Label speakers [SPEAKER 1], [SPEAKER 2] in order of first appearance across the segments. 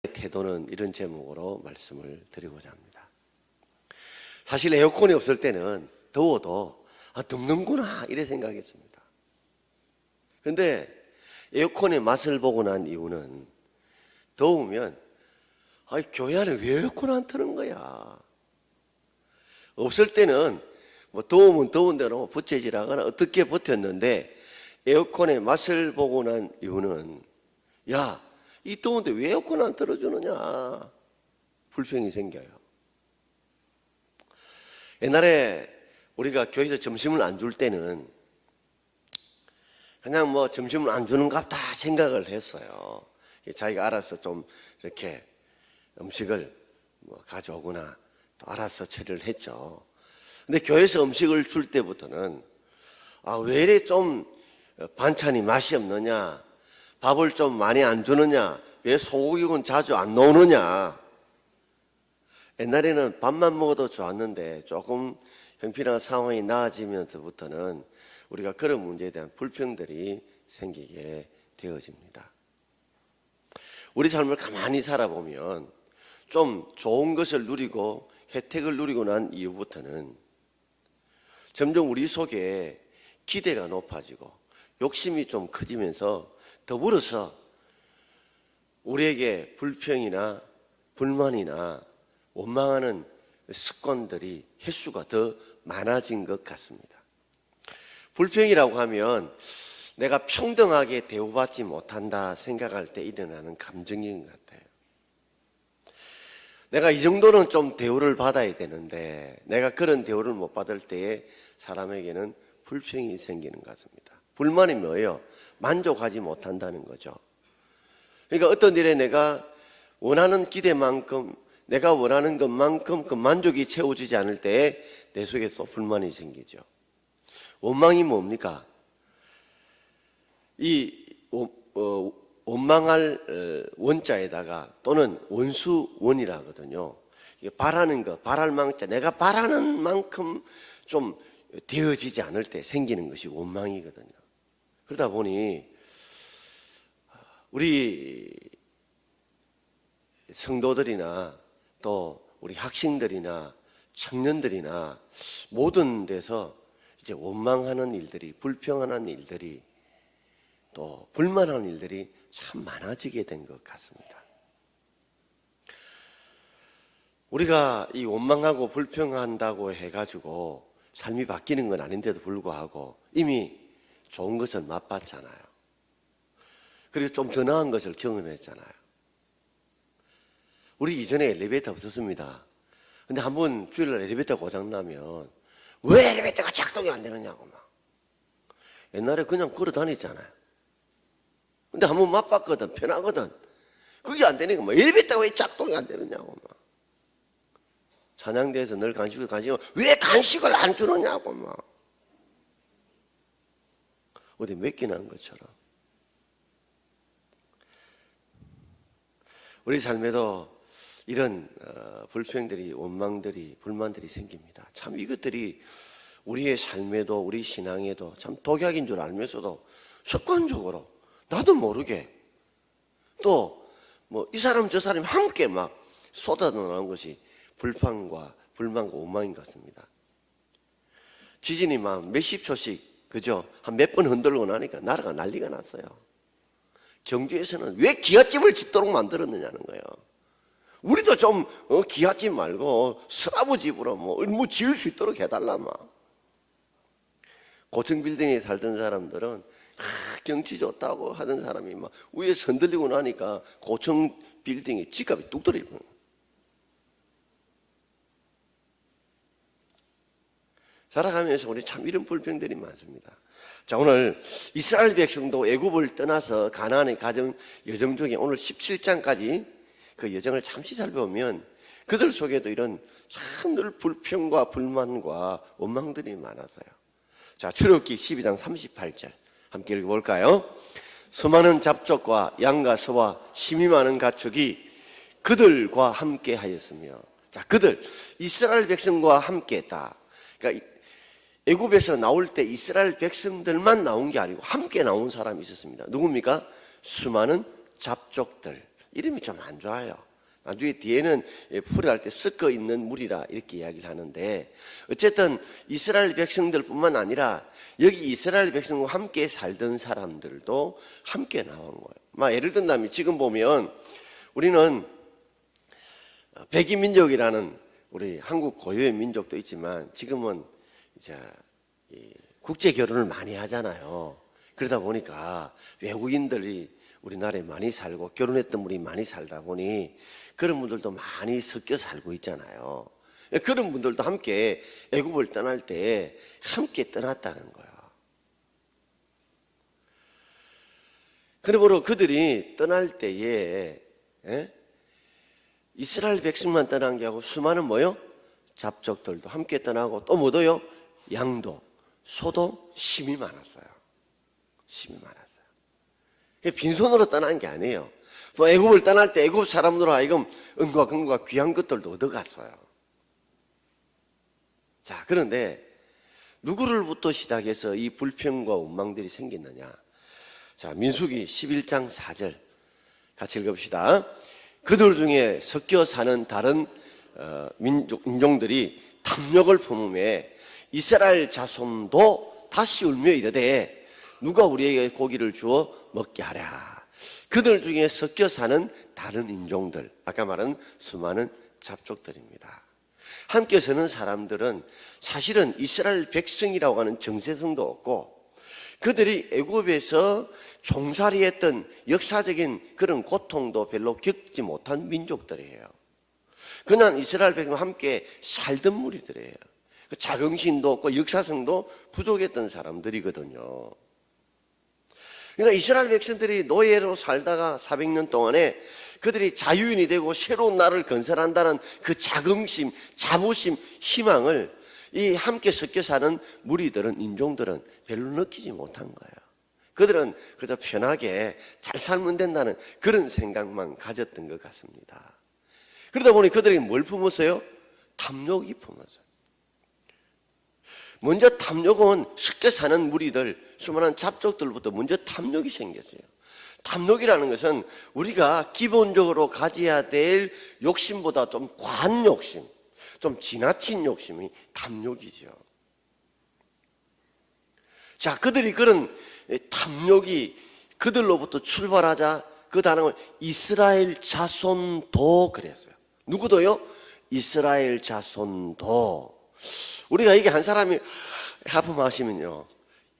[SPEAKER 1] 태도는 이런 제목으로 말씀을 드리고자 합니다. 사실 에어컨이 없을 때는 더워도 덥는구나 이래 생각했습니다. 그런데 에어컨의 맛을 보고 난 이유는 더우면 교회 안에 왜 에어컨 안 트는 거야? 없을 때는 뭐 더우면 더운 대로 부채질하거나 어떻게 버텼는데 에어컨의 맛을 보고 난 이유는 이 더운데 왜 에어컨 안 틀어주느냐 불평이 생겨요. 옛날에 우리가 교회에서 점심을 안 줄 때는 그냥 뭐 점심을 안 주는갑다 생각을 했어요. 자기가 알아서 좀 이렇게 음식을 가져오거나 또 알아서 처리를 했죠. 근데 교회에서 음식을 줄 때부터는 왜 이래 좀 반찬이 맛이 없느냐, 밥을 좀 많이 안 주느냐, 왜 소고기는 자주 안 나오느냐. 옛날에는 밥만 먹어도 좋았는데 조금 형편이나 상황이 나아지면서부터는 우리가 그런 문제에 대한 불평들이 생기게 되어집니다. 우리 삶을 가만히 살아보면 좀 좋은 것을 누리고 혜택을 누리고 난 이후부터는 점점 우리 속에 기대가 높아지고 욕심이 좀 커지면서 더불어서 우리에게 불평이나 불만이나 원망하는 습관들이 횟수가 더 많아진 것 같습니다. 불평이라고 하면 내가 평등하게 대우받지 못한다 생각할 때 일어나는 감정인 것 같아요. 내가 이 정도는 좀 대우를 받아야 되는데 내가 그런 대우를 못 받을 때에 사람에게는 불평이 생기는 것 같습니다. 불만이 뭐예요? 만족하지 못한다는 거죠. 그러니까 어떤 일에 내가 원하는 기대만큼 내가 원하는 것만큼 그 만족이 채워지지 않을 때에 내 속에 또 불만이 생기죠. 원망이 뭡니까? 이 원망할 원자에다가 또는 원수원이라 하거든요. 바라는 것, 바랄 망자, 내가 바라는 만큼 좀 되어지지 않을 때 생기는 것이 원망이거든요. 그러다 보니 우리 성도들이나 또 우리 학생들이나 청년들이나 모든 데서 이제 원망하는 일들이, 불평하는 일들이 또 불만하는 일들이 참 많아지게 된 것 같습니다. 우리가 이 원망하고 불평한다고 해가지고 삶이 바뀌는 건 아닌데도 불구하고 이미 좋은 것을 맛봤잖아요. 그리고 좀 더 나은 것을 경험했잖아요. 우리 이전에 엘리베이터 없었습니다. 근데 한번 주일날 엘리베이터 고장나면 왜 엘리베이터가 작동이 안 되느냐고 막. 옛날에 그냥 걸어 다녔잖아요. 근데 한번 맛봤거든. 편하거든. 그게 안 되니까 뭐 엘리베이터가 왜 작동이 안 되느냐고 막. 찬양대에서 늘 간식을 왜 간식을 안 주느냐고 막. 어디 맡기는 것처럼. 우리 삶에도 이런 불평들이, 원망들이, 불만들이 생깁니다. 참 이것들이 우리의 삶에도 우리 신앙에도 참 독약인 줄 알면서도 습관적으로 나도 모르게 또 뭐 이 사람 저 사람이 함께 막 쏟아나오는 것이 불평과 불만과 원망인 것 같습니다. 지진이 막 몇십 초씩 그죠? 한 몇 번 흔들고 나니까 나라가 난리가 났어요. 경주에서는 왜 기아집을 짓도록 만들었느냐는 거예요. 우리도 좀 기아집 말고 스라브집으로 뭐 지을 수 있도록 해달라 막. 고층 빌딩에 살던 사람들은 경치 좋다고 하던 사람이 막 위에서 흔들리고 나니까 고층 빌딩에 집값이 뚝 떨어지고. 살아가면서 우리 참 이런 불평들이 많습니다. 자, 오늘 이스라엘 백성도 애굽을 떠나서 가나안에 가정 여정 중에 오늘 17장까지 그 여정을 잠시 살펴보면 그들 속에도 이런 참 늘 불평과 불만과 원망들이 많아서요. 자, 출애굽기 12장 38절 함께 읽어볼까요? 수많은 잡족과 양과 소와 힘이 많은 가축이 그들과 함께 하였으며. 자, 그들 이스라엘 백성과 함께 했다. 그러니까 애굽에서 나올 때 이스라엘 백성들만 나온 게 아니고 함께 나온 사람이 있었습니다. 누굽니까? 수많은 잡족들, 이름이 좀 안 좋아요. 나중에 뒤에는 풀이할 때 섞어 있는 물이라 이렇게 이야기를 하는데, 어쨌든 이스라엘 백성들뿐만 아니라 여기 이스라엘 백성과 함께 살던 사람들도 함께 나온 거예요. 예를 든다면 지금 보면 우리는 백이민족이라는 우리 한국 고유의 민족도 있지만 지금은 이제 국제 결혼을 많이 하잖아요. 그러다 보니까 외국인들이 우리나라에 많이 살고 결혼했던 분이 많이 살다 보니 그런 분들도 많이 섞여 살고 있잖아요. 그런 분들도 함께 애굽을 떠날 때 함께 떠났다는 거예요. 그러므로 그들이 떠날 때에 이스라엘 백성만 떠난 게 아니고 수많은 뭐요? 잡족들도 함께 떠나고 또 뭐도요? 양도, 소도 심이 많았어요. 심이 많았어요. 빈손으로 떠난 게 아니에요. 또 애굽을 떠날 때 애굽 사람들로 하여금 은과 금과 귀한 것들도 얻어갔어요. 자, 그런데 누구를부터 시작해서 이 불평과 원망들이 생겼느냐? 자, 민수기 11장 4절 같이 읽읍시다. 그들 중에 섞여 사는 다른 인종들이 탐욕을 품음에 이스라엘 자손도 다시 울며 이르되 누가 우리에게 고기를 주어 먹게 하랴. 그들 중에 섞여 사는 다른 인종들, 아까 말한 수많은 잡족들입니다. 함께 서는 사람들은 사실은 이스라엘 백성이라고 하는 정체성도 없고 그들이 애굽에서 종살이했던 역사적인 그런 고통도 별로 겪지 못한 민족들이에요. 그냥 이스라엘 백성과 함께 살던 무리들이에요. 자긍심도 없고 역사성도 부족했던 사람들이거든요. 그러니까 이스라엘 백성들이 노예로 살다가 400년 동안에 그들이 자유인이 되고 새로운 나라를 건설한다는 그 자긍심, 자부심, 희망을 이 함께 섞여 사는 무리들은, 인종들은 별로 느끼지 못한 거예요. 그들은 그저 편하게 잘 살면 된다는 그런 생각만 가졌던 것 같습니다. 그러다 보니 그들이 뭘 품었어요? 탐욕이 품었어요. 먼저 탐욕은 섞여 사는 무리들, 수많은 잡족들부터 먼저 탐욕이 생겼어요. 탐욕이라는 것은 우리가 기본적으로 가져야 될 욕심보다 좀 과한 욕심, 좀 지나친 욕심이 탐욕이죠. 자, 그들이 그런 탐욕이 그들로부터 출발하자 그 단어는 이스라엘 자손도 그랬어요. 누구도요? 이스라엘 자손도. 우리가 이게 한 사람이 하품하시면요,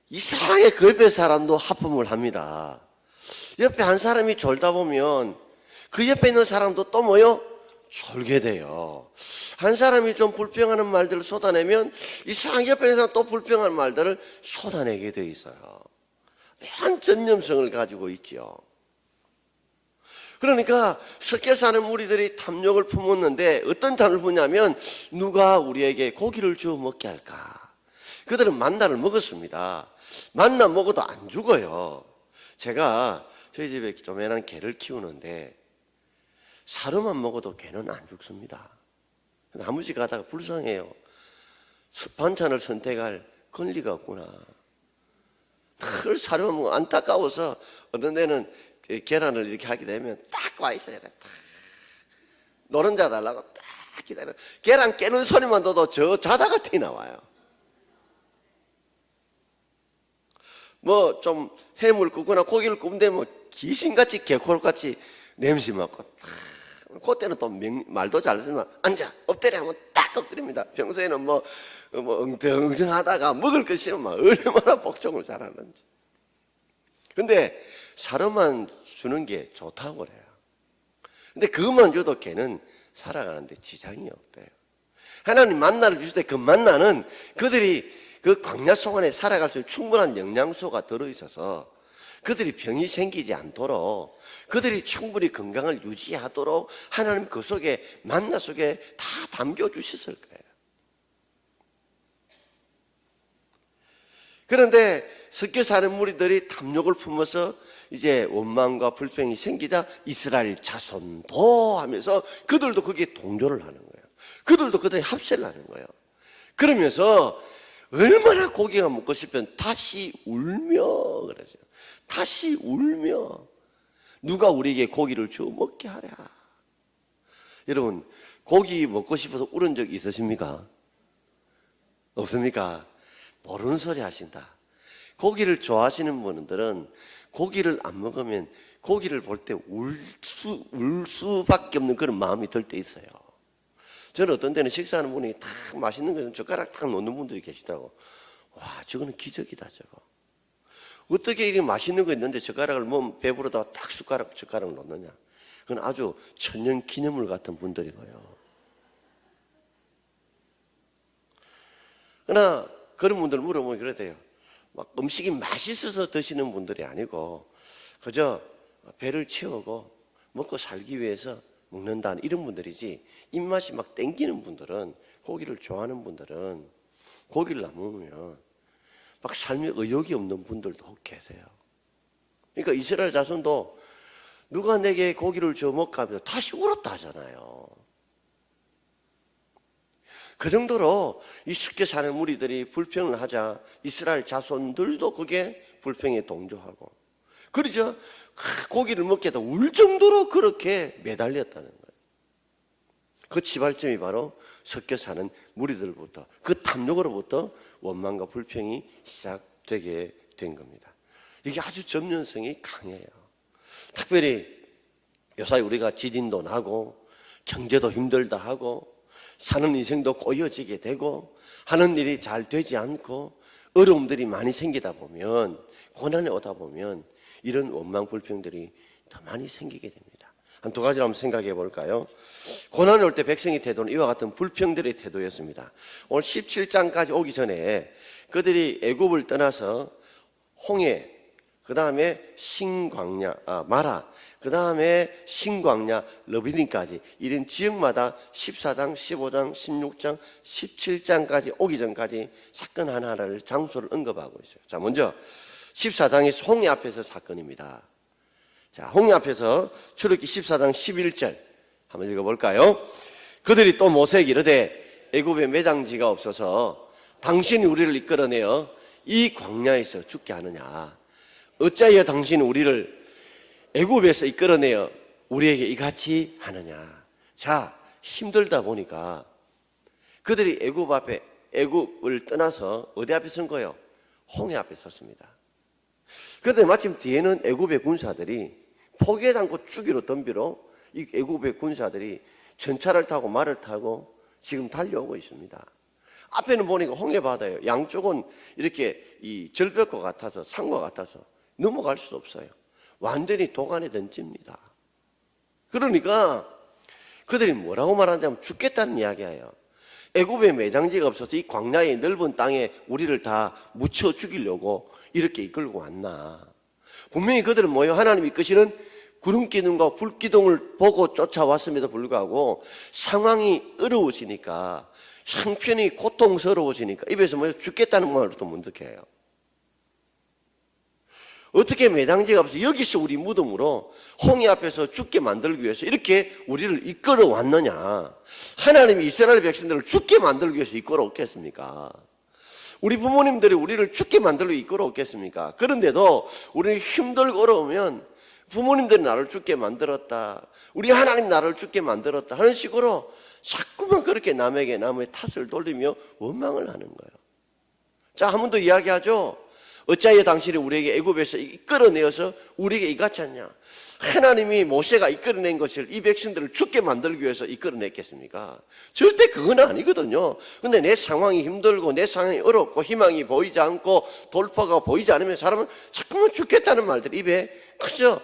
[SPEAKER 1] 이상하게 그 옆에 사람도 하품을 합니다. 옆에 한 사람이 졸다 보면 그 옆에 있는 사람도 또 뭐요? 졸게 돼요. 한 사람이 좀 불평하는 말들을 쏟아내면 이상하게 옆에 있는 사람 또 불평하는 말들을 쏟아내게 돼 있어요. 한 전념성을 가지고 있죠. 그러니까 섞여 사는 무리들이 탐욕을 품었는데 어떤 탐욕을 품냐면 누가 우리에게 고기를 주어 먹게 할까? 그들은 만나를 먹었습니다. 만나 먹어도 안 죽어요. 제가 저희 집에 조그만한 개를 키우는데 사료만 먹어도 개는 안 죽습니다. 나무집 가다가 불쌍해요. 반찬을 선택할 권리가 없구나. 늘 사료만 먹으면 안타까워서 어떤 데는 계란을 이렇게 하게 되면 딱 와 있어요. 딱 노른자 달라고 딱 기다려. 계란 깨는 소리만 들어도 저 자다가 티 나와요. 뭐 좀 해물 굽거나 고기를 굽는데 뭐 귀신같이 개코같이 냄새 맡고 그때는 또 말도 잘 쓰면 앉아 엎드려 하면 딱 엎드립니다. 평소에는 뭐 엉성하다가 먹을 것 싫으면 얼마나 복종을 잘하는지. 근데 사료만 주는 게 좋다고 그래요. 근데 그것만 줘도 걔는 살아가는데 지장이 없대요. 하나님 만나를 주실 때 그 만나는 그들이 그 광야 속안에 살아갈 수 있는 충분한 영양소가 들어있어서 그들이 병이 생기지 않도록 그들이 충분히 건강을 유지하도록 하나님 그 속에 만나 속에 다 담겨주셨을 거예요. 그런데 섞여 사는 무리들이 탐욕을 품어서 이제 원망과 불평이 생기자 이스라엘 자손도 하면서 그들도 거기에 동조를 하는 거예요. 그들도 그들의 합세를 하는 거예요. 그러면서 얼마나 고기가 먹고 싶으면 다시 울며 그러죠. 다시 울며 누가 우리에게 고기를 주어 먹게 하랴. 여러분, 고기 먹고 싶어서 울은 적 있으십니까? 없습니까? 모르는 소리 하신다. 고기를 좋아하시는 분들은 고기를 안 먹으면 고기를 볼 때 울 수밖에 없는 그런 마음이 들 때 있어요. 저는 어떤 때는 식사하는 분이 딱 맛있는 거 젓가락 딱 놓는 분들이 계시더라고. 와, 저거는 기적이다, 저거. 어떻게 이렇게 맛있는 거 있는데 젓가락을 배부르다가 딱 젓가락을 놓느냐. 그건 아주 천년 기념물 같은 분들이고요. 그러나 그런 분들 물어보면 그래대요. 막 음식이 맛있어서 드시는 분들이 아니고 그저 배를 채우고 먹고 살기 위해서 먹는다는 이런 분들이지, 입맛이 막 땡기는 분들은, 고기를 좋아하는 분들은 고기를 안 먹으면 막 삶에 의욕이 없는 분들도 혹 계세요. 그러니까 이스라엘 자손도 누가 내게 고기를 줘 먹까 하면 다시 울었다 하잖아요. 그 정도로 이 쉽게 사는 무리들이 불평을 하자 이스라엘 자손들도 그게 불평에 동조하고, 그러죠. 고기를 먹게 다 울 정도로 그렇게 매달렸다는 거예요. 그 치발점이 바로 섞여 사는 무리들부터, 그 탐욕으로부터 원망과 불평이 시작되게 된 겁니다. 이게 아주 접연성이 강해요. 특별히 요사이 우리가 지진도 나고 경제도 힘들다 하고 사는 인생도 꼬여지게 되고 하는 일이 잘 되지 않고 어려움들이 많이 생기다 보면, 고난이 오다 보면 이런 원망 불평들이 더 많이 생기게 됩니다. 한 두 가지를 한번 생각해 볼까요? 고난이 올 때 백성의 태도는 이와 같은 불평들의 태도였습니다. 오늘 17장까지 오기 전에 그들이 애굽을 떠나서 홍해, 그 다음에 신광야, 마라, 그 다음에 신광야, 러비딤까지 이런 지역마다 14장, 15장, 16장, 17장까지 오기 전까지 사건 하나하나를, 장소를 언급하고 있어요. 자, 먼저 14장에서 홍해 앞에서 사건입니다. 자, 홍해 앞에서 출애굽기 14장 11절 한번 읽어볼까요? 그들이 또 모세에게 이르되 애굽에 매장지가 없어서 당신이 우리를 이끌어내어 이 광야에서 죽게 하느냐. 어찌하여 당신이 우리를 애굽에서 이끌어내어 우리에게 이같이 하느냐. 자, 힘들다 보니까 그들이 애굽을 떠나서 어디 앞에 선 거예요? 홍해 앞에 섰습니다. 그런데 마침 뒤에는 애굽의 군사들이 포기하지 않고 죽이로 덤비로 이 애굽의 군사들이 전차를 타고 말을 타고 지금 달려오고 있습니다. 앞에는 보니까 홍해 바다예요. 양쪽은 이렇게 이 절벽과 같아서, 산과 같아서 넘어갈 수 없어요. 완전히 도간에 던집니다. 그러니까 그들이 뭐라고 말하냐면 죽겠다는 이야기예요. 애굽에 매장지가 없어서 이 광야의 넓은 땅에 우리를 다 묻혀 죽이려고 이렇게 이끌고 왔나. 분명히 그들은 뭐예요? 하나님이 이끄시는 구름기둥과 불기둥을 보고 쫓아왔음에도 불구하고 상황이 어려우시니까, 형편이 고통스러우시니까 입에서 뭐예요? 죽겠다는 말부터 문득해요. 어떻게 매장지가 없어 여기서 우리 무덤으로 홍해 앞에서 죽게 만들기 위해서 이렇게 우리를 이끌어 왔느냐. 하나님이 이스라엘 백성들을 죽게 만들기 위해서 이끌어 왔겠습니까? 우리 부모님들이 우리를 죽게 만들고 이끌어 왔겠습니까? 그런데도 우리는 힘들고 어려우면 부모님들이 나를 죽게 만들었다, 우리 하나님 나를 죽게 만들었다 하는 식으로 자꾸만 그렇게 남의 탓을 돌리며 원망을 하는 거예요. 자, 한 번 더 이야기하죠. 어찌하여 당신이 우리에게 애굽에서 이끌어내어서 우리에게 이같이 하냐. 하나님이 모세가 이끌어낸 것을 이 백성들을 죽게 만들기 위해서 이끌어냈겠습니까? 절대 그건 아니거든요. 근데 내 상황이 힘들고 내 상황이 어렵고 희망이 보이지 않고 돌파가 보이지 않으면 사람은 자꾸만 죽겠다는 말들이 입에 그저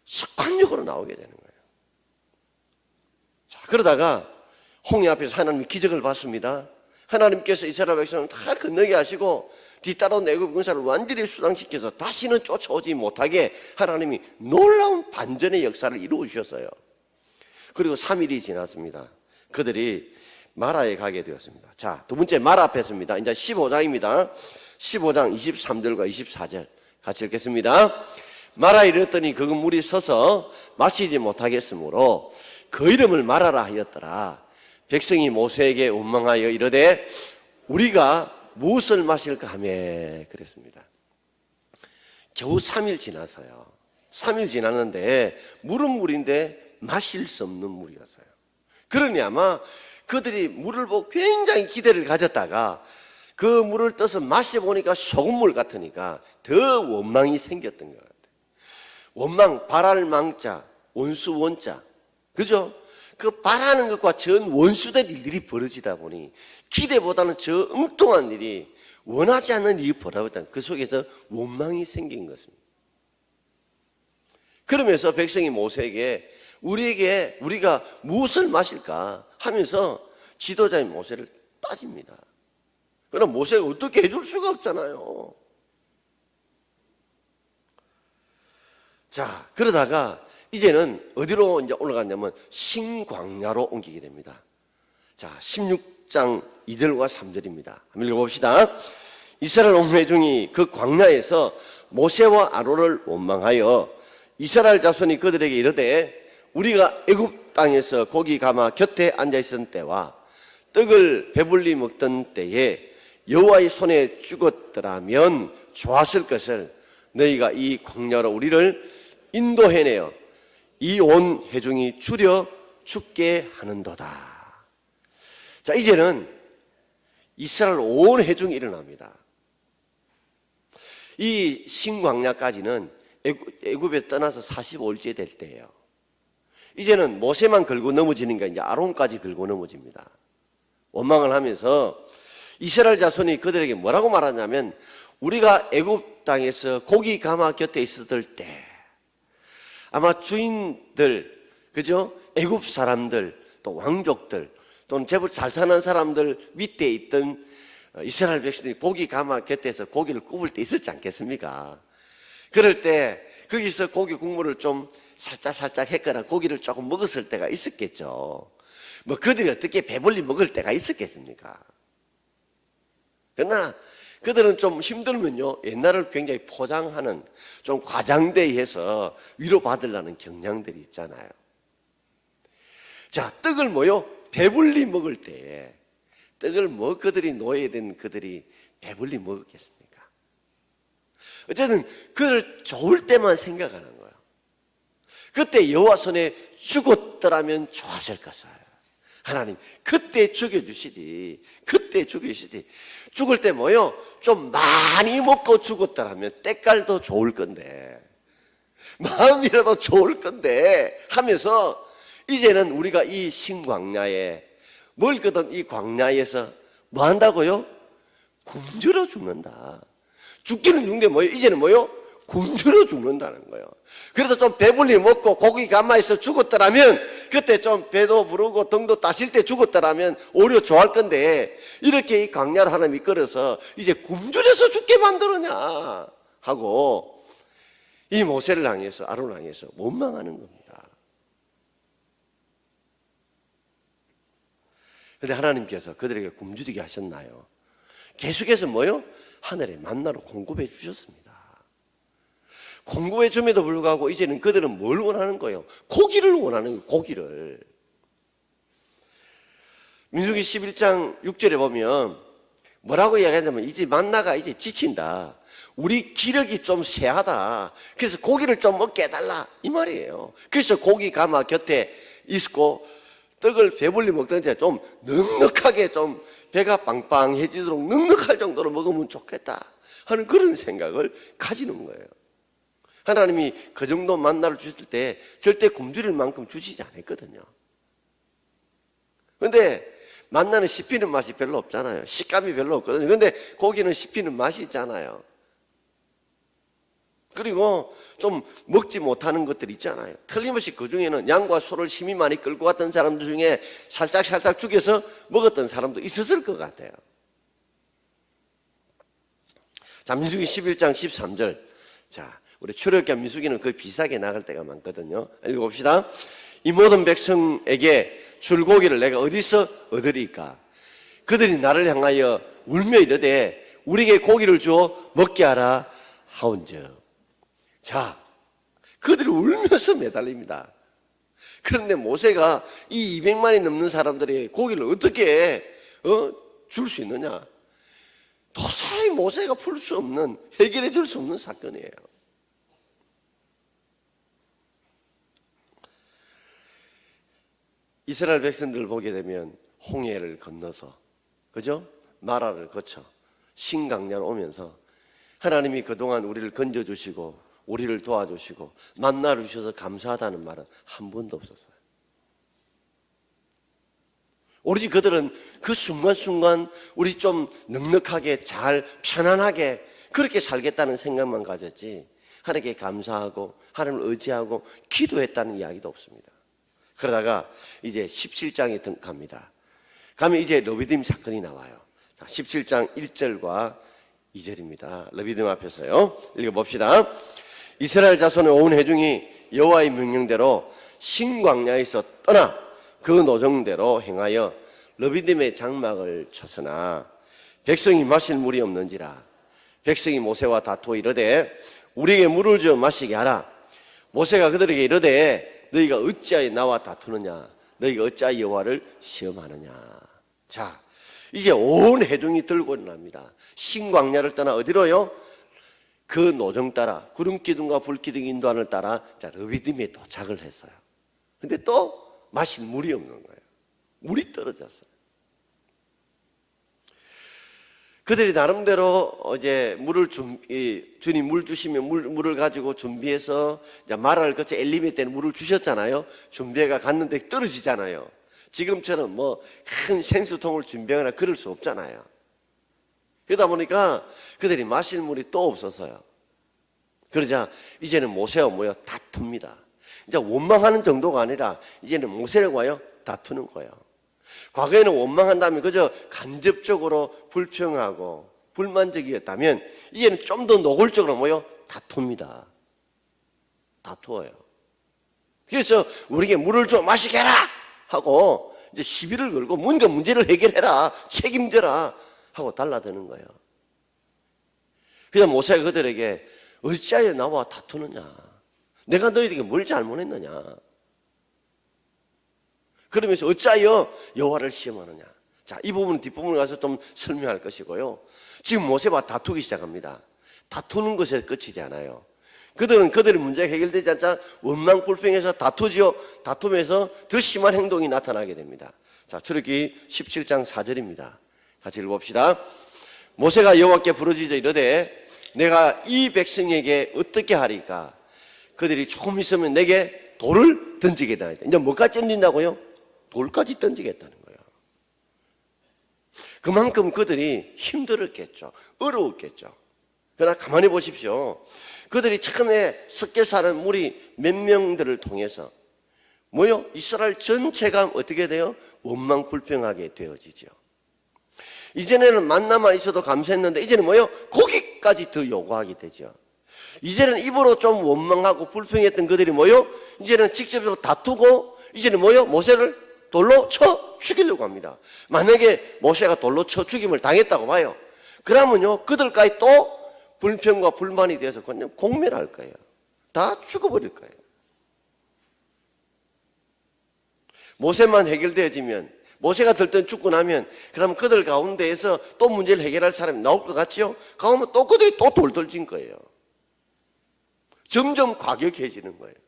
[SPEAKER 1] 습관적으로 나오게 되는 거예요. 자, 그러다가 홍해 앞에서 하나님이 기적을 봤습니다. 하나님께서 이스라엘 백성을 다 건너게 하시고 뒤따라온 애굽 군사를 완전히 수상시켜서 다시는 쫓아오지 못하게 하나님이 놀라운 반전의 역사를 이루어 주셨어요. 그리고 3일이 지났습니다. 그들이 마라에 가게 되었습니다. 자, 두 번째 마라 앞에서입니다. 이제 15장입니다. 15장 23절과 24절 같이 읽겠습니다. 마라에 이르렀더니 그건 물이 서서 마시지 못하겠으므로 그 이름을 마라라 하였더라. 백성이 모세에게 원망하여 이르되 우리가 무엇을 마실까 하며 그랬습니다. 겨우 3일 지나서요. 3일 지났는데 물은 물인데 마실 수 없는 물이었어요. 그러니 아마 그들이 물을 보고 굉장히 기대를 가졌다가 그 물을 떠서 마셔보니까 소금물 같으니까 더 원망이 생겼던 것 같아요. 원망, 바랄 망자, 원수 원자, 그죠? 그 바라는 것과 전 원수된 일들이 벌어지다 보니 기대보다는 저 엉뚱한 일이, 원하지 않는 일이 벌어졌다. 그 속에서 원망이 생긴 것입니다. 그러면서 백성이 모세에게 우리가 무엇을 마실까 하면서 지도자인 모세를 따집니다. 그럼 모세가 어떻게 해줄 수가 없잖아요. 자, 그러다가 이제는 어디로 이제 올라갔냐면 신광야로 옮기게 됩니다. 자, 16장 2절과 3절입니다. 한번 읽어봅시다. 이스라엘 온 회중이 그 광야에서 모세와 아론을 원망하여 이스라엘 자손이 그들에게 이르되 우리가 애굽 땅에서 고기 가마 곁에 앉아 있었던 때와 떡을 배불리 먹던 때에 여호와의 손에 죽었더라면 좋았을 것을 너희가 이 광야로 우리를 인도해내어 이 온 회중이 추려 죽게 하는도다. 자, 이제는 이스라엘 온 회중이 일어납니다. 이 신광야까지는 애굽에 떠나서 45일째 될 때예요. 이제는 모세만 걸고 넘어지는 게 이제 아론까지 걸고 넘어집니다. 원망을 하면서 이스라엘 자손이 그들에게 뭐라고 말하냐면 우리가 애굽 땅에서 고기 가마 곁에 있었을 때 아마 주인들, 그죠? 애굽 사람들, 또 왕족들, 또는 제법 잘 사는 사람들 밑에 있던 이스라엘 백성들이 고기 가마 곁에서 고기를 굽을 때 있었지 않겠습니까? 그럴 때 거기서 고기 국물을 좀 살짝 했거나 고기를 조금 먹었을 때가 있었겠죠. 뭐 그들이 어떻게 배불리 먹을 때가 있었겠습니까? 그러나 그들은 좀 힘들면요, 옛날을 굉장히 포장하는, 좀 과장되게 해서 위로받으려는 경향들이 있잖아요. 자, 떡을 뭐요? 배불리 먹을 때에 떡을 뭐 그들이 노예된 그들이 배불리 먹었겠습니까? 어쨌든 그들 좋을 때만 생각하는 거예요. 그때 여호와 손에 죽었더라면 좋았을 것을. 하나님 그때 죽여주시지. 그때 죽여주시지. 죽을 때 뭐요? 좀 많이 먹고 죽었더라면 때깔도 좋을 건데, 마음이라도 좋을 건데 하면서 이제는 우리가 이 신광야에 멀거든 이 광야에서 뭐 한다고요? 굶주려 죽는다. 죽기는 죽는데 뭐요? 이제는 뭐요? 굶주려 죽는다는 거예요. 그래서 좀 배불리 먹고 고기 가마에서 죽었더라면, 그때 좀 배도 부르고 등도 따실 때 죽었더라면 오히려 좋아할 건데, 이렇게 이 광야를 하나님이 끌어서 이제 굶주려서 죽게 만들었냐 하고 이 모세를 향해서, 아론을 향해서 원망하는 겁니다. 그런데 하나님께서 그들에게 굶주리게 하셨나요? 계속해서 뭐요? 하늘에 만나로 공급해 주셨습니다. 공급해 줌에도 불구하고 이제는 그들은 뭘 원하는 거예요? 고기를 원하는 거예요. 고기를. 민수기 11장 6절에 보면 뭐라고 이야기하냐면 이제 만나가 이제 지친다. 우리 기력이 좀 쇠하다. 그래서 고기를 좀 먹게 해달라 이 말이에요. 그래서 고기 가마 곁에 있고 떡을 배불리 먹던데 좀 넉넉하게 좀 배가 빵빵해지도록 넉넉할 정도로 먹으면 좋겠다 하는 그런 생각을 가지는 거예요. 하나님이 그 정도 만나를 주실 때 절대 굶주릴 만큼 주시지 않았거든요. 그런데 만나는 씹히는 맛이 별로 없잖아요. 식감이 별로 없거든요. 그런데 고기는 씹히는 맛이 있잖아요. 그리고 좀 먹지 못하는 것들이 있잖아요. 틀림없이 그 중에는 양과 소를 심히 많이 끌고 갔던 사람들 중에 살짝 죽여서 먹었던 사람도 있었을 것 같아요. 자, 민수기 11장 13절. 자, 우리 출애굽기와 민수기는 거의 비슷하게 나갈 때가 많거든요. 읽어봅시다. 이 모든 백성에게 줄 고기를 내가 어디서 얻으리까? 그들이 나를 향하여 울며 이르되 우리에게 고기를 주어 먹게 하라 하온즉. 자, 그들이 울면서 매달립니다. 그런데 모세가 이 200만이 넘는 사람들이 고기를 어떻게 줄 수 있느냐? 도저히 모세가 풀 수 없는, 해결해 줄 수 없는 사건이에요. 이스라엘 백성들을 보게 되면 홍해를 건너서, 그죠? 마라를 거쳐 신강야로 오면서 하나님이 그동안 우리를 건져주시고 우리를 도와주시고 만나를 주셔서 감사하다는 말은 한 번도 없었어요. 오로지 그들은 그 순간순간 우리 좀 넉넉하게 잘 편안하게 그렇게 살겠다는 생각만 가졌지 하나님께 감사하고 하나님을 의지하고 기도했다는 이야기도 없습니다. 그러다가 이제 17장에 갑니다. 가면 이제 르비딤 사건이 나와요. 자, 17장 1절과 2절입니다. 르비딤 앞에서요. 읽어봅시다. 이스라엘 자손의 온 회중이 여호와의 명령대로 신광야에서 떠나 그 노정대로 행하여 르비딤의 장막을 쳤으나 백성이 마실 물이 없는지라 백성이 모세와 다투어 이르되 우리에게 물을 주어 마시게 하라. 모세가 그들에게 이르되 너희가 어찌하여 나와 다투느냐 너희가 어찌하여 여호와를 시험하느냐. 자, 이제 온 회중이 들고 일어납니다. 신광야를 떠나 어디로요? 그 노정 따라 구름기둥과 불기둥 인도안을 따라 자 르비딤에 도착을 했어요. 근데 또 마실 물이 없는 거예요. 물이 떨어졌어요. 그들이 나름대로 이제 물을 주님 물 주시면 물을 가지고 준비해서 이제 마라를 거쳐 엘리베이터에 물을 주셨잖아요. 준비해가 갔는데 떨어지잖아요. 지금처럼 뭐 큰 생수통을 준비하거나 그럴 수 없잖아요. 그러다 보니까 그들이 마실 물이 또 없어서요. 그러자 이제는 모세와 뭐요? 다툽니다. 이제 원망하는 정도가 아니라 이제는 모세를 와요? 다투는 거예요. 과거에는 원망한다면 그저 간접적으로 불평하고 불만적이었다면 이제는 좀 더 노골적으로 뭐요? 다툽니다. 다투어요. 그래서 우리에게 물을 줘 마시게 해라 하고 이제 시비를 걸고 뭔가 문제를 해결해라 책임져라 하고 달라드는 거예요. 그래서 모세가 그들에게 어찌하여 나와 다투느냐 내가 너희에게 뭘 잘못했느냐 그러면서 어찌하여 여호와를 시험하느냐. 자, 이 부분은 뒷부분에 가서 좀 설명할 것이고요. 지금 모세와 다투기 시작합니다. 다투는 것에 끝이지 않아요. 그들은 그들의 문제가 해결되지 않자 원망 불평해서 다투지요. 다투면서 더 심한 행동이 나타나게 됩니다. 자, 출애굽기 17장 4절입니다. 같이 읽어봅시다. 모세가 여호와께 부르짖어 이르되 내가 이 백성에게 어떻게 하리까? 그들이 조금 있으면 내게 돌을 던지겠다. 이제 뭐까지 던진다고요? 돌까지 던지겠다는 거예요. 그만큼 그들이 힘들었겠죠. 어려웠겠죠. 그러나 가만히 보십시오. 그들이 처음에 섞여 사는 무리 몇 명들을 통해서 뭐요? 이스라엘 전체가 어떻게 돼요? 원망 불평하게 되어지죠. 이전에는 만나만 있어도 감사했는데 이제는 뭐요? 고기까지 더 요구하게 되죠. 이제는 입으로 좀 원망하고 불평했던 그들이 뭐요? 이제는 직접적으로 다투고 이제는 뭐요? 모세를 돌로 쳐 죽이려고 합니다. 만약에 모세가 돌로 쳐 죽임을 당했다고 봐요. 그러면요 그들까지 또 불평과 불만이 돼서 그냥 공멸할 거예요. 다 죽어버릴 거예요. 모세만 해결되어지면 모세가 들뜬 죽고 나면 그러면 그들 가운데에서 또 문제를 해결할 사람이 나올 것 같죠? 가면 또 그들이 또 돌돌진 거예요. 점점 과격해지는 거예요.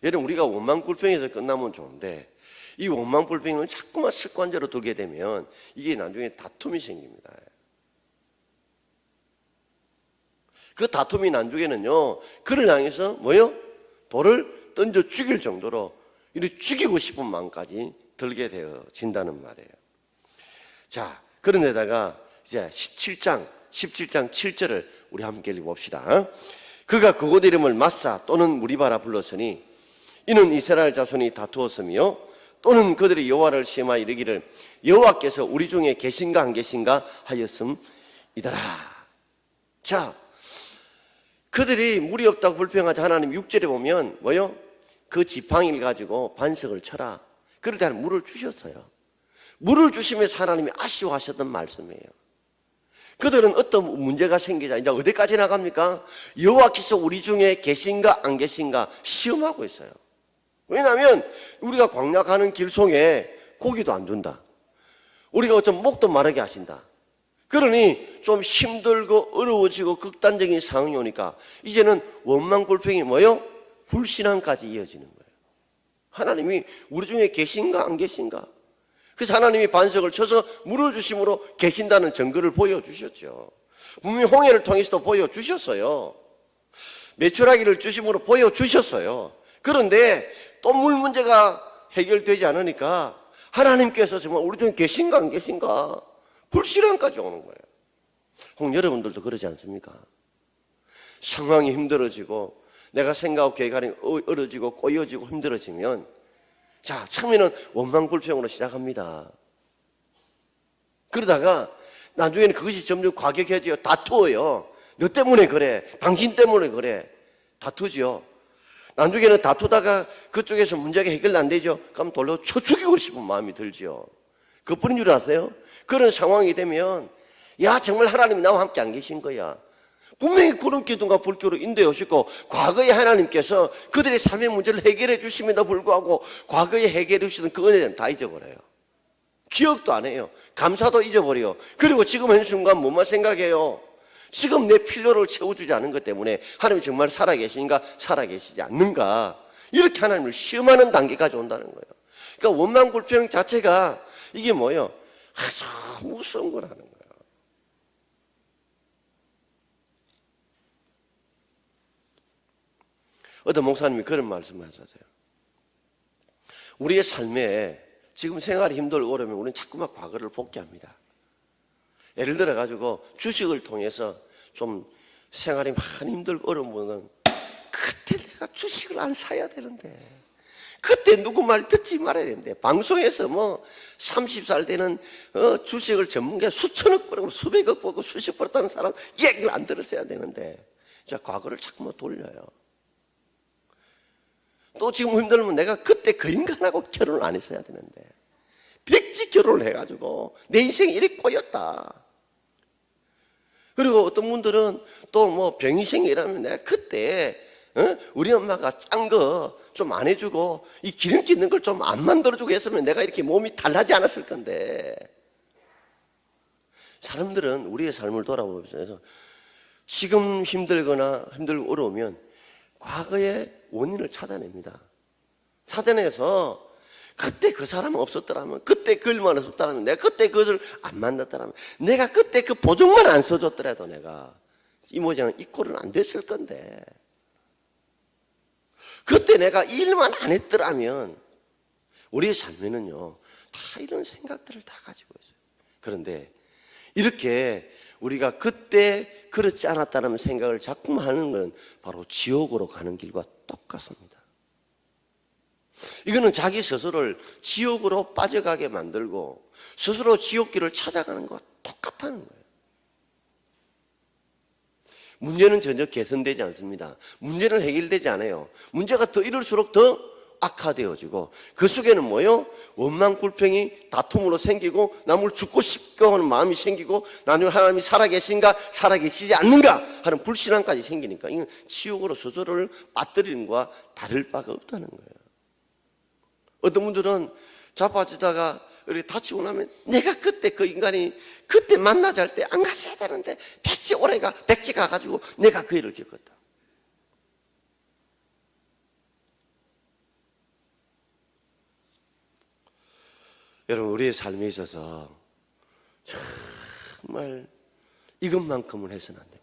[SPEAKER 1] 여러분 우리가 원망불평에서 끝나면 좋은데 이 원망불평을 자꾸만 습관적으로 두게 되면 이게 나중에 다툼이 생깁니다. 그 다툼이 나중에는요 그를 향해서 뭐요? 돌을 던져 죽일 정도로 이렇게 죽이고 싶은 마음까지 들게 되어진다는 말이에요. 자, 그런데다가 이제 17장 7절을 우리 함께 읽어봅시다. 그가 그곳 이름을 마사 또는 무리바라 불렀으니 이는 이스라엘 자손이 다투었으며 또는 그들이 여호와를 시험하여 이르기를 여호와께서 우리 중에 계신가 안 계신가 하였음이더라. 자, 그들이 물이 없다고 불평하자 하나님 6절에 보면 뭐요? 그 지팡이를 가지고 반석을 쳐라. 그럴 때 물을 주셨어요. 물을 주시면서 하나님이 아쉬워하셨던 말씀이에요. 그들은 어떤 문제가 생기자 이제 어디까지 나갑니까? 여호와께서 우리 중에 계신가 안 계신가 시험하고 있어요. 왜냐하면 우리가 광야 가는 길 속에 고기도 안 준다. 우리가 좀 목도 마르게 하신다. 그러니 좀 힘들고 어려워지고 극단적인 상황이 오니까 이제는 원망 불평이 뭐요? 불신앙까지 이어지는 거예요. 하나님이 우리 중에 계신가 안 계신가? 그래서 하나님이 반석을 쳐서 물을 주심으로 계신다는 증거를 보여주셨죠. 분명히 홍해를 통해서도 보여주셨어요. 메추라기를 주심으로 보여주셨어요. 그런데 또 물 문제가 해결되지 않으니까 하나님께서 정말 우리 중에 계신가 안 계신가 불신앙까지 오는 거예요. 혹 여러분들도 그러지 않습니까? 상황이 힘들어지고 내가 생각하고 계획하는 게 어려지고 꼬여지고 힘들어지면 자, 처음에는 원망불평으로 시작합니다. 그러다가 나중에는 그것이 점점 과격해져요. 다투어요. 너 때문에 그래. 당신 때문에 그래. 다투죠. 나중에는 다투다가 그쪽에서 문제가 해결 안 되죠. 그럼 돌려 쳐 죽이고 싶은 마음이 들죠. 그뿐인 줄 아세요? 그런 상황이 되면 야, 정말 하나님이 나와 함께 안 계신 거야. 분명히 구름 기둥과 불교로 인도해 오시고 과거에 하나님께서 그들의 삶의 문제를 해결해 주심에도 불구하고 과거에 해결해 주시던 그 은혜는 다 잊어버려요. 기억도 안 해요. 감사도 잊어버려요. 그리고 지금 한 순간 뭐만 생각해요? 지금 내 필요를 채워주지 않은 것 때문에 하나님이 정말 살아계신가 살아계시지 않는가 이렇게 하나님을 시험하는 단계까지 온다는 거예요. 그러니까 원망불평 자체가 이게 뭐예요? 아주 무서운 거라는 거예요. 어떤 목사님이 그런 말씀을 하셨어요. 우리의 삶에 지금 생활이 힘들고 어려우면 우리는 자꾸만 과거를 복귀합니다. 예를 들어 가지고 주식을 통해서 좀 생활이 많이 힘들고 어려운 분은 그때 내가 주식을 안 사야 되는데 그때 누구 말 듣지 말아야 되는데 방송에서 뭐 30살 되는 주식을 전문가 수천억 벌고 수백억 벌고 수십 벌었다는 사람 얘기를 안 들었어야 되는데 자, 과거를 자꾸만 돌려요. 또 지금 힘들면 내가 그때 그 인간하고 결혼을 안 했어야 되는데 백지 결혼을 해가지고 내 인생이 이렇게 꼬였다. 그리고 어떤 분들은 또 뭐 병이생이라면 내가 그때 우리 엄마가 짠 거 좀 안 해주고 이 기름기 있는 걸 좀 안 만들어주고 했으면 내가 이렇게 몸이 달라지 않았을 건데 사람들은 우리의 삶을 돌아보면서 지금 힘들거나 힘들고 어려우면 과거의 원인을 찾아냅니다. 찾아내서 그때 그 사람은 없었더라면 그때 그 일만 없었더라면 내가 그때 그것을 안 만났더라면 내가 그때 그 보증만 안 써줬더라도 내가 이 모양은 이 꼴은 안 됐을 건데 그때 내가 이 일만 안 했더라면 우리의 삶에는요 다 이런 생각들을 다 가지고 있어요. 그런데 이렇게 우리가 그때 그렇지 않았다는 생각을 자꾸 하는 건 바로 지옥으로 가는 길과 똑같습니다. 이거는 자기 스스로를 지옥으로 빠져가게 만들고 스스로 지옥길을 찾아가는 것과 똑같다는 거예요. 문제는 전혀 개선되지 않습니다. 문제는 해결되지 않아요. 문제가 더 이럴수록 더 악화되어지고 그 속에는 뭐예요? 원망불평이 다툼으로 생기고 남을 죽고 싶고 하는 마음이 생기고 나중에 하나님이 살아계신가 살아계시지 않는가 하는 불신앙까지 생기니까 이건 지옥으로 스스로를 빠뜨리는 것과 다를 바가 없다는 거예요. 어떤 분들은 자빠지다가 이렇게 다치고 나면 내가 그때 그 인간이 그때 만나자 할 때 안 갔어야 되는데 백지 가가지고 내가 그 일을 겪었다. 여러분 우리의 삶에 있어서 정말 이것만큼은 해서는 안 됩니다.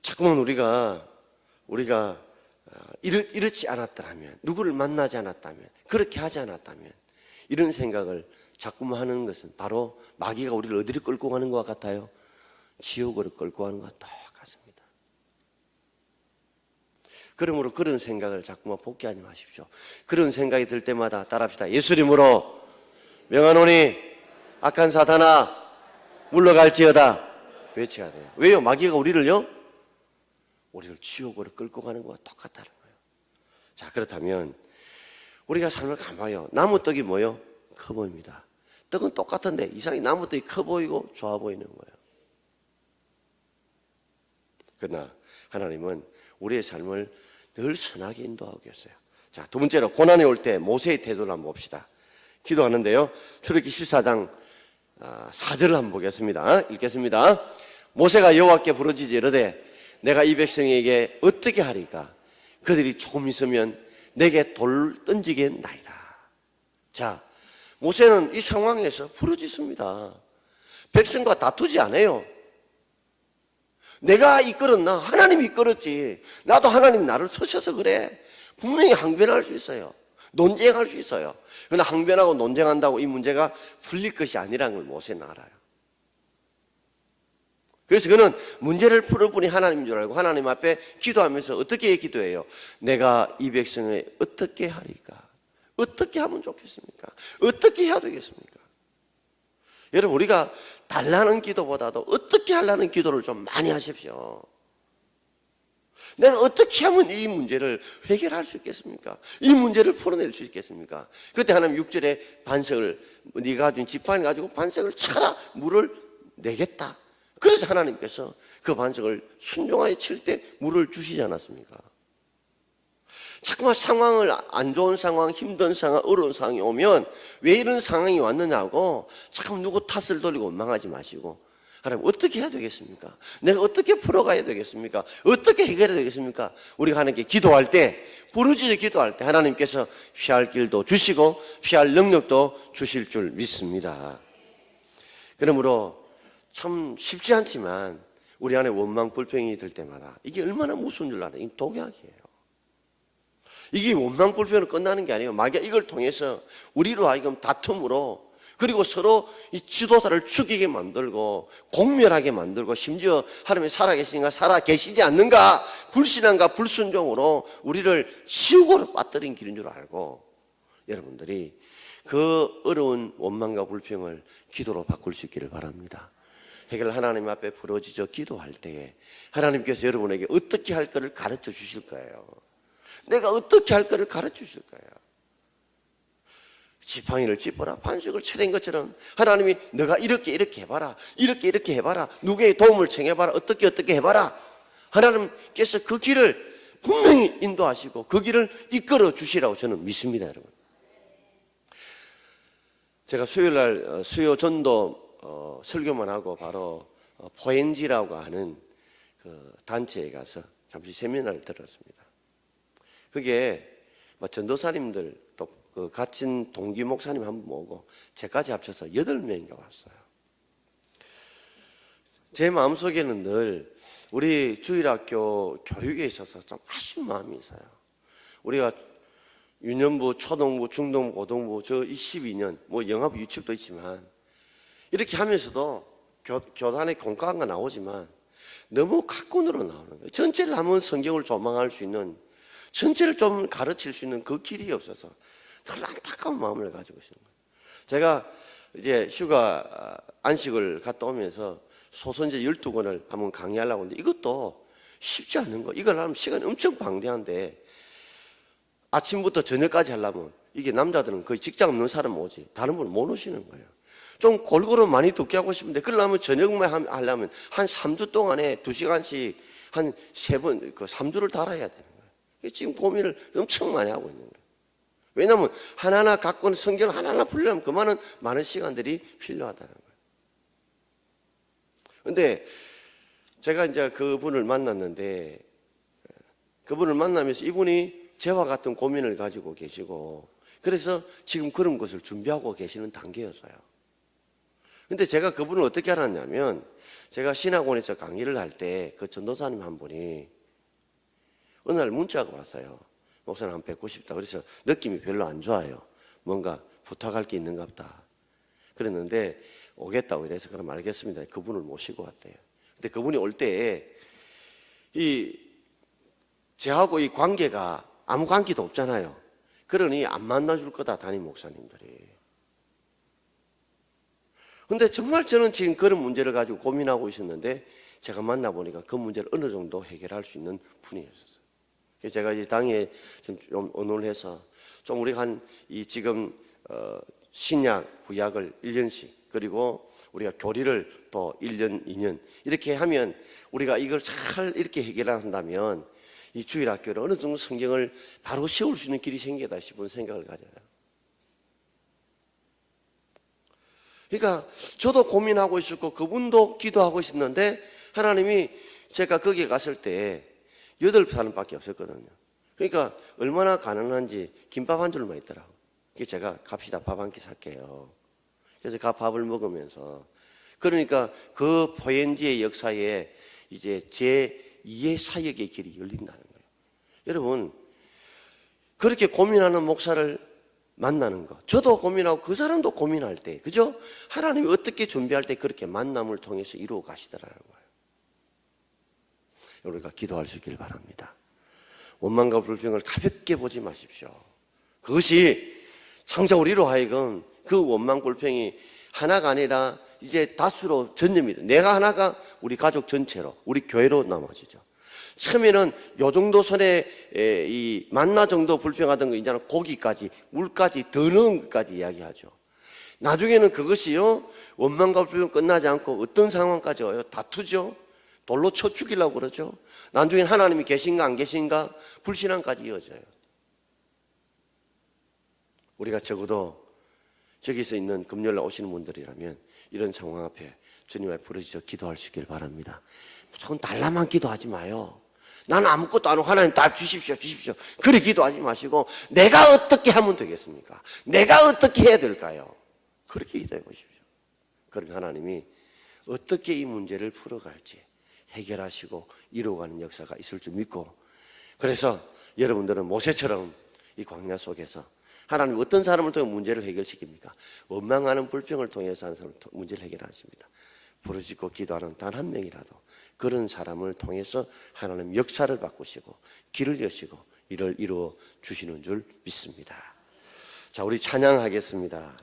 [SPEAKER 1] 자꾸만 우리가 이렇지 않았더라면 누구를 만나지 않았다면 그렇게 하지 않았다면 이런 생각을 자꾸만 하는 것은 바로 마귀가 우리를 어디로 끌고 가는 것 같아요? 지옥으로 끌고 가는 것과 똑같습니다. 그러므로 그런 생각을 자꾸만 복귀하지 마십시오. 그런 생각이 들 때마다 따라합시다. 예수 이름으로 명하노니 악한 사탄아 물러갈지어다 외쳐야 돼요. 왜요? 마귀가 우리를 지옥으로 끌고 가는 것과 똑같다는 거예요. 자, 그렇다면 우리가 삶을 가봐요. 나무 떡이 뭐예요? 커 보입니다. 떡은 똑같은데 이상하게 나무 떡이 커 보이고 좋아 보이는 거예요. 그러나 하나님은 우리의 삶을 늘 선하게 인도하고 계세요. 자, 두 번째로 고난이 올 때 모세의 태도를 한번 봅시다. 기도하는데요. 출애굽기 14장 4절을 한번 보겠습니다. 읽겠습니다. 모세가 여호와께 부르짖어 이르되 내가 이 백성에게 어떻게 하리까? 그들이 조금 있으면 내게 돌 던지겠나이다. 자, 모세는 이 상황에서 부르짖습니다. 백성과 다투지 않아요. 내가 이끌었나? 하나님이 이끌었지. 나도 하나님 나를 서셔서 그래. 분명히 항변할 수 있어요. 논쟁할 수 있어요. 그러나 항변하고 논쟁한다고 이 문제가 풀릴 것이 아니라는 걸 모세는 알아요. 그래서 그는 문제를 풀을 분이 하나님인 줄 알고 하나님 앞에 기도하면서 어떻게 기도해요? 내가 이 백성을 어떻게 하리까? 어떻게 하면 좋겠습니까? 어떻게 해야 되겠습니까? 여러분, 우리가 달라는 기도보다도 어떻게 하려는 기도를 좀 많이 하십시오. 내가 어떻게 하면 이 문제를 해결할 수 있겠습니까? 이 문제를 풀어낼 수 있겠습니까? 그때 하나님 6절에 반석을, 네가 가진 지팡이 가지고 반석을 쳐라, 물을 내겠다. 그래서 하나님께서 그 반석을 순종하여 칠 때 물을 주시지 않았습니까? 자꾸만 상황을, 안 좋은 상황, 힘든 상황, 어려운 상황이 오면 왜 이런 상황이 왔느냐고 자꾸 누구 탓을 돌리고 원망하지 마시고, 하나님 어떻게 해야 되겠습니까? 내가 어떻게 풀어가야 되겠습니까? 어떻게 해결해야 되겠습니까? 우리가 하나님께 기도할 때, 부르짖어 기도할 때 하나님께서 피할 길도 주시고 피할 능력도 주실 줄 믿습니다. 그러므로 참 쉽지 않지만 우리 안에 원망 불평이 들 때마다 이게 얼마나 무서운 줄 알아요? 이 독약이에요. 이게 원망 불평으로 끝나는 게 아니에요. 만약 이걸 통해서 우리로 하여금 다툼으로, 그리고 서로 이 지도자를 죽이게 만들고 공멸하게 만들고, 심지어 하나님이 살아계신가 살아계시지 않는가, 불신앙과 불순종으로 우리를 지옥으로 빠뜨린 길인 줄 알고, 여러분들이 그 어려운 원망과 불평을 기도로 바꿀 수 있기를 바랍니다. 해결 하나님 앞에 부르짖어 기도할 때에 하나님께서 여러분에게 어떻게 할 것을 가르쳐 주실 거예요. 내가 어떻게 할 것을 가르쳐 주실 거예요. 지팡이를 짚어라, 반석을 쳐낸 것처럼 하나님이 너가 이렇게 해봐라, 이렇게 해봐라, 누구의 도움을 청해봐라, 어떻게 해봐라. 하나님께서 그 길을 분명히 인도하시고 그 길을 이끌어 주시라고 저는 믿습니다. 여러분, 제가 수요일날 수요 전도 설교만 하고 바로 포엔지라고 하는 그 단체에 가서 잠시 세미나를 들었습니다. 그게 전도사님들 또 그 갇힌 동기 목사님 한 분 모으고 저까지 합쳐서 8명인가 왔어요. 제 마음속에는 늘 우리 주일학교 교육에 있어서 좀 아쉬운 마음이 있어요. 우리가 유년부, 초등부, 중등부, 고등부 저 12년 뭐 영업 유치도 있지만 이렇게 하면서도 교단의 공과가 나오지만 너무 각군으로 나오는 거예요. 전체를 하면 성경을 조망할 수 있는, 전체를 좀 가르칠 수 있는 그 길이 없어서 늘 안타까운 마음을 가지고 있는 거예요. 제가 이제 휴가 안식을 갔다 오면서 소선제 12권을 한번 강의하려고 하는데 이것도 쉽지 않는 거. 이걸 하면 시간이 엄청 방대한데 아침부터 저녁까지 하려면 이게 남자들은 거의 직장 없는 사람 오지 다른 분은 못 오시는 거예요. 좀 골고루 많이 듣게 하고 싶은데 그러려면 저녁만 하려면 한 3주 동안에 2시간씩 한 3번 그 3주를 달아야 되는 거예요. 지금 고민을 엄청 많이 하고 있는 거예요. 왜냐하면 하나하나 갖고 성경을 하나하나 풀려면 그만한 많은 시간들이 필요하다는 거예요. 그런데 제가 이제 그분을 만났는데 그분을 만나면서 이분이 저와 같은 고민을 가지고 계시고 그래서 지금 그런 것을 준비하고 계시는 단계였어요. 근데 제가 그분을 어떻게 알았냐면 제가 신학원에서 강의를 할 때 그 전도사님 한 분이 어느 날 문자가 왔어요. 목사님 한번 뵙고 싶다. 그래서 느낌이 별로 안 좋아요. 뭔가 부탁할 게 있는가 보다. 그랬는데 오겠다고 이래서 그럼 알겠습니다. 그분을 모시고 왔대요. 근데 그분이 올 때 저하고 이 관계가 아무 관계도 없잖아요. 그러니 안 만나줄 거다, 담임 목사님들이. 근데 정말 저는 지금 그런 문제를 가지고 고민하고 있었는데 제가 만나보니까 그 문제를 어느 정도 해결할 수 있는 분이었어요. 그래서 제가 이 당에 좀 언호를 해서 좀 우리가 지금 신약, 구약을 1년씩 그리고 우리가 교리를 또 1년, 2년 이렇게 하면 우리가 이걸 잘 이렇게 해결한다면 이 주일학교를 어느 정도 성경을 바로 세울 수 있는 길이 생기다 싶은 생각을 가져요. 그러니까 저도 고민하고 있었고 그분도 기도하고 있었는데 하나님이 제가 거기에 갔을 때 8사람밖에 없었거든요. 그러니까 얼마나 가난한지 김밥 한 줄만 있더라고. 그래서 제가 갑시다 밥 한 끼 살게요. 그래서 그 밥을 먹으면서 그러니까 그 포엔지의 역사에 이제 제2의 사역의 길이 열린다는 거예요. 여러분 그렇게 고민하는 목사를 만나는 거, 저도 고민하고 그 사람도 고민할 때, 그죠? 하나님이 어떻게 준비할 때 그렇게 만남을 통해서 이루어 가시더라는 거예요. 우리가 기도할 수 있길 바랍니다. 원망과 불평을 가볍게 보지 마십시오. 그것이 창자 우리로 하여금 그 원망 불평이 하나가 아니라 이제 다수로 전념이 돼. 내가 하나가 우리 가족 전체로, 우리 교회로 남아지죠. 처음에는 요 정도 선에 이 만나 정도 불평하던 거 이제는 고기까지, 물까지 더 넣은 것까지 이야기하죠. 나중에는 그것이요 원망과 불평 끝나지 않고 어떤 상황까지 와요? 다투죠. 돌로 쳐 죽이려고 그러죠. 나중엔 하나님이 계신가 안 계신가 불신앙까지 이어져요. 우리가 적어도 저기서 있는 금요일날 오시는 분들이라면 이런 상황 앞에 주님 앞에 부르짖어 기도할 수 있길 바랍니다. 무조건 달라만 기도하지 마요. 나는 아무것도 안 하고 하나님 다 주십시오 주십시오 그래 기도하지 마시고 내가 어떻게 하면 되겠습니까? 내가 어떻게 해야 될까요? 그렇게 기도해 보십시오. 그러면 하나님이 어떻게 이 문제를 풀어갈지 해결하시고 이루어가는 역사가 있을 줄 믿고, 그래서 여러분들은 모세처럼 이 광야 속에서 하나님 어떤 사람을 통해 문제를 해결시킵니까? 원망하는 불평을 통해서 하는 사람을 문제를 해결하십니다. 부르짖고 기도하는 단 한 명이라도 그런 사람을 통해서 하나님 역사를 바꾸시고 길을 여시고 이를 이루어 주시는 줄 믿습니다. 자, 우리 찬양하겠습니다.